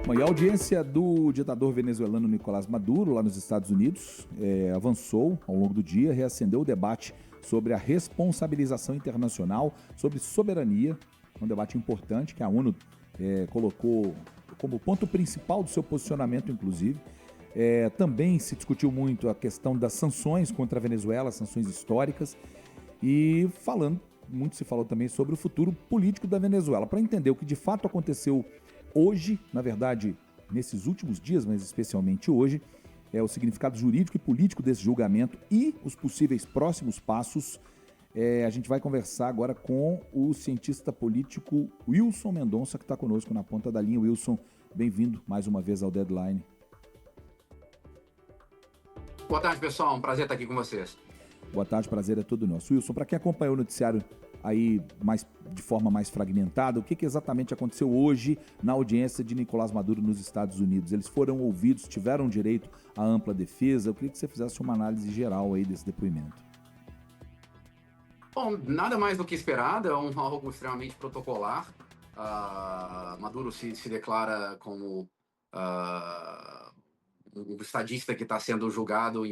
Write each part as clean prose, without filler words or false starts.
Bom, e a audiência do ditador venezuelano Nicolás Maduro, lá nos Estados Unidos, avançou ao longo do dia, reacendeu o debate sobre a responsabilização internacional, sobre soberania, um debate importante que a ONU colocou como ponto principal do seu posicionamento, inclusive. Também se discutiu muito a questão das sanções contra a Venezuela, sanções históricas, e muito se falou também sobre o futuro político da Venezuela. Para entender o que de fato aconteceu hoje, na verdade, nesses últimos dias, mas especialmente hoje, o significado jurídico e político desse julgamento e os possíveis próximos passos, a gente vai conversar agora com o cientista político Wilson Mendonça, que está conosco na ponta da linha. Wilson, bem-vindo mais uma vez ao Deadline. Boa tarde, pessoal. Um prazer estar aqui com vocês. Boa tarde, prazer é todo nosso. Wilson, para quem acompanhou o noticiário aí de forma mais fragmentada, o que exatamente aconteceu hoje na audiência de Nicolás Maduro nos Estados Unidos? Eles foram ouvidos, tiveram direito à ampla defesa? Eu queria que você fizesse uma análise geral aí desse depoimento. Bom, nada mais do que esperado, é algo extremamente protocolar. Maduro se declara como um estadista que está sendo julgado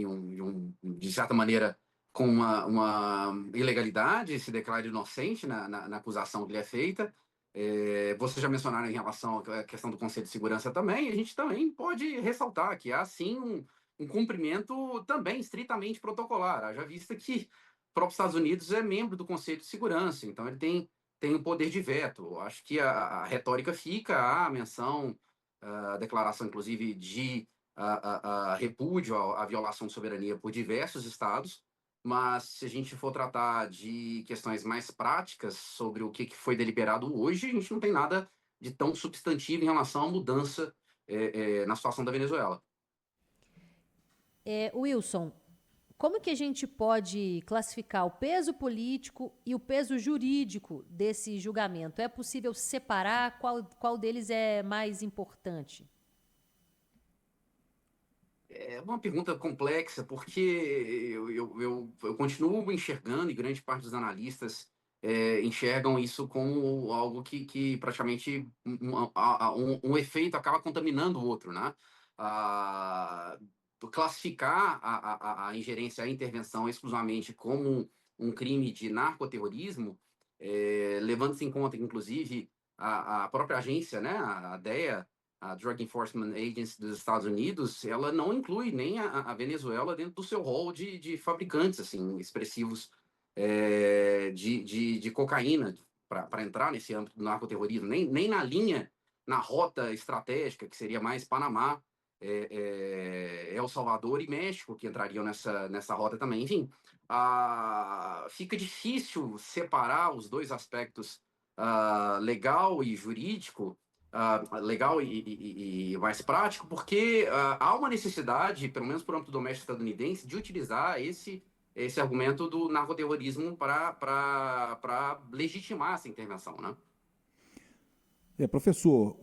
de certa maneira com uma ilegalidade, se declara inocente na acusação que lhe é feita. Vocês já mencionaram em relação à questão do Conselho de Segurança também, a gente também pode ressaltar que há sim um cumprimento também estritamente protocolar, haja vista que o próprio Estados Unidos é membro do Conselho de Segurança, então ele tem o poder de veto. Acho que a retórica fica, a menção, a declaração inclusive de repúdio à violação de soberania por diversos estados, mas se a gente for tratar de questões mais práticas sobre o que foi deliberado hoje, a gente não tem nada de tão substantivo em relação à mudança na situação da Venezuela. Wilson, como que a gente pode classificar o peso político e o peso jurídico desse julgamento? É possível separar qual deles é mais importante? É uma pergunta complexa, porque eu continuo enxergando, e grande parte dos analistas enxergam isso como algo que praticamente um efeito acaba contaminando o outro, né? Ah, Classificar a ingerência, a intervenção exclusivamente como um crime de narcoterrorismo, levando-se em conta, inclusive, a própria agência, né, a DEA, a Drug Enforcement Agency dos Estados Unidos, ela não inclui nem a Venezuela dentro do seu rol de fabricantes assim expressivos de cocaína para entrar nesse âmbito do narcoterrorismo, nem na linha, na rota estratégica, que seria mais Panamá, El Salvador e México, que entrariam nessa rota também. Enfim, fica difícil separar os dois aspectos, legal e jurídico, legal e mais prático, porque há uma necessidade, pelo menos por âmbito doméstico estadunidense, de utilizar esse argumento do narcoterrorismo para legitimar essa intervenção, né? Professor,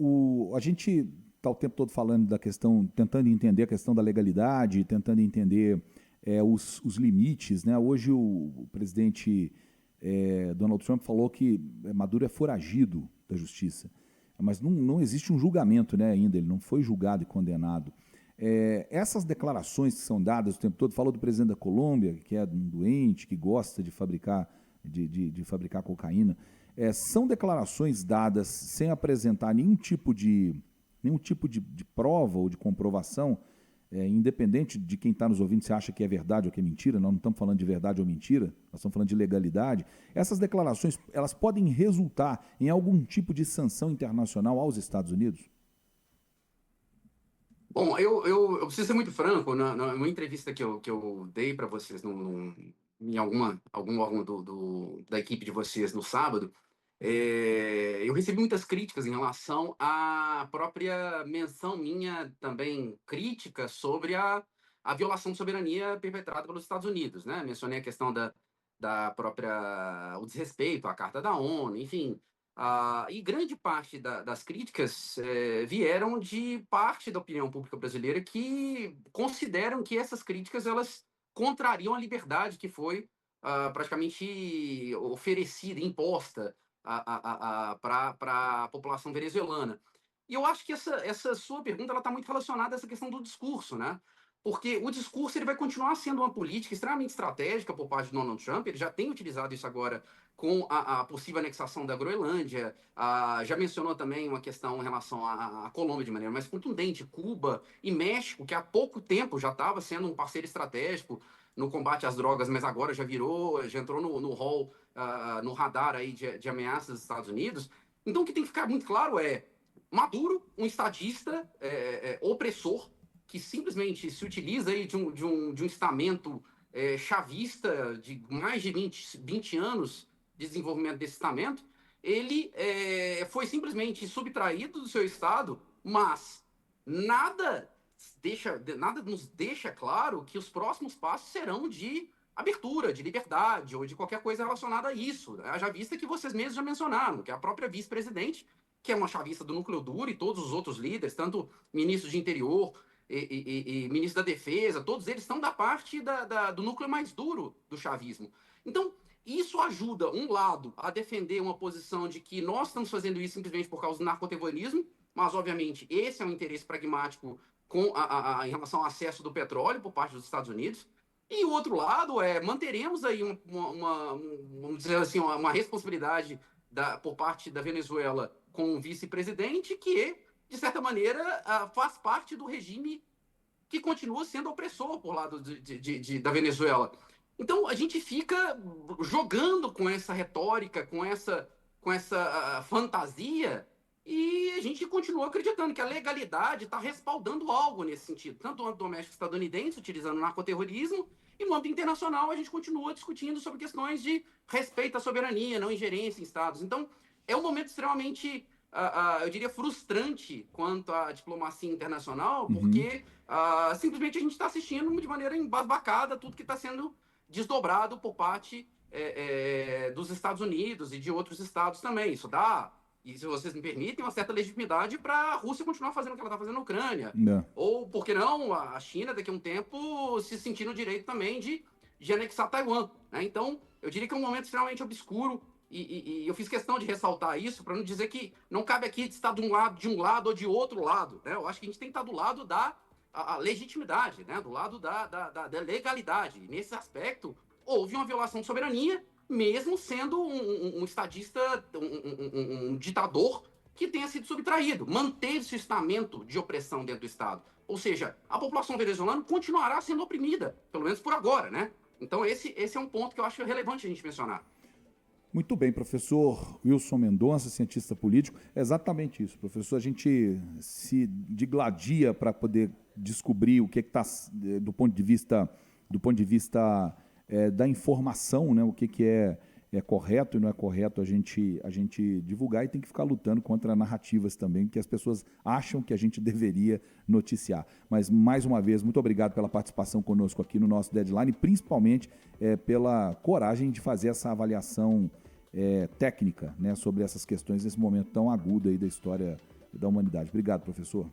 a gente está o tempo todo falando da questão, tentando entender a questão da legalidade, tentando entender os limites, né? Hoje o presidente Donald Trump falou que Maduro é foragido da justiça, mas não existe um julgamento, né, ainda, ele não foi julgado e condenado. Essas declarações que são dadas o tempo todo, falou do presidente da Colômbia, que é um doente, que gosta de fabricar cocaína, são declarações dadas sem apresentar nenhum tipo de prova ou de comprovação, independente de quem está nos ouvindo se acha que é verdade ou que é mentira. Nós não estamos falando de verdade ou mentira, nós estamos falando de legalidade. Essas declarações, elas podem resultar em algum tipo de sanção internacional aos Estados Unidos? Bom, eu preciso ser muito franco. Numa entrevista que eu dei para vocês em algum órgão da equipe de vocês no sábado, eu recebi muitas críticas em relação à própria menção minha também crítica sobre a violação de soberania perpetrada pelos Estados Unidos, né? Mencionei a questão da própria, o desrespeito à Carta da ONU, enfim. E grande parte das críticas vieram de parte da opinião pública brasileira, que consideram que essas críticas elas contrariam a liberdade que foi praticamente oferecida, imposta para a população venezuelana. E eu acho que essa sua pergunta está muito relacionada a essa questão do discurso, né? Porque o discurso ele vai continuar sendo uma política extremamente estratégica por parte de Donald Trump. Ele já tem utilizado isso agora com a possível anexação da Groenlândia. Já mencionou também uma questão em relação à Colômbia de maneira mais contundente, Cuba e México, que há pouco tempo já estava sendo um parceiro estratégico no combate às drogas, mas agora já entrou no hall, no radar aí de ameaças dos Estados Unidos. Então, o que tem que ficar muito claro é Maduro, um estadista opressor, que simplesmente se utiliza aí de um estamento chavista de mais de 20 anos de desenvolvimento desse estamento, ele foi simplesmente subtraído do seu Estado, mas nada nos deixa claro que os próximos passos serão de abertura, de liberdade ou de qualquer coisa relacionada a isso. Já vista que vocês mesmos já mencionaram, que a própria vice-presidente, que é uma chavista do núcleo duro, e todos os outros líderes, tanto ministros de interior e ministro da defesa, todos eles estão da parte do núcleo mais duro do chavismo. Então, isso ajuda um lado a defender uma posição de que nós estamos fazendo isso simplesmente por causa do narcoterrorismo, mas, obviamente, esse é um interesse pragmático em relação ao acesso do petróleo por parte dos Estados Unidos. E o outro lado manteremos aí vamos dizer assim, uma responsabilidade por parte da Venezuela com o vice-presidente que, de certa maneira, faz parte do regime que continua sendo opressor por lado da Venezuela. Então, a gente fica jogando com essa retórica, com essa fantasia, e a gente continua acreditando que a legalidade está respaldando algo nesse sentido. Tanto no âmbito doméstico estadunidense, utilizando o narcoterrorismo, e no âmbito internacional a gente continua discutindo sobre questões de respeito à soberania, não ingerência em estados. Então, é um momento extremamente, eu diria, frustrante quanto à diplomacia internacional, porque simplesmente a gente está assistindo de maneira embasbacada tudo que está sendo desdobrado por parte dos Estados Unidos e de outros estados também. Isso dá, e se vocês me permitem, uma certa legitimidade para a Rússia continuar fazendo o que ela está fazendo na Ucrânia. Ou, por que não, a China, daqui a um tempo, se sentir no direito também de anexar Taiwan. Né? Então, eu diria que é um momento extremamente obscuro, e eu fiz questão de ressaltar isso para não dizer que não cabe aqui de estar de um lado ou de outro lado. Né? Eu acho que a gente tem que estar do lado da legitimidade, né? Do lado da legalidade. E nesse aspecto, houve uma violação de soberania, mesmo sendo um estadista, um ditador que tenha sido subtraído. Manteve-se o estamento de opressão dentro do Estado. Ou seja, a população venezuelana continuará sendo oprimida, pelo menos por agora, né? Então esse é um ponto que eu acho relevante a gente mencionar. Muito bem, professor Wilson Mendonça, cientista político. É exatamente isso, professor. A gente se digladia para poder descobrir o que está do ponto de vista da informação, né? O que é correto e não é correto a gente divulgar, e tem que ficar lutando contra narrativas também que as pessoas acham que a gente deveria noticiar. Mas, mais uma vez, muito obrigado pela participação conosco aqui no nosso Deadline, principalmente pela coragem de fazer essa avaliação técnica, né, sobre essas questões nesse momento tão agudo aí da história da humanidade. Obrigado, professor.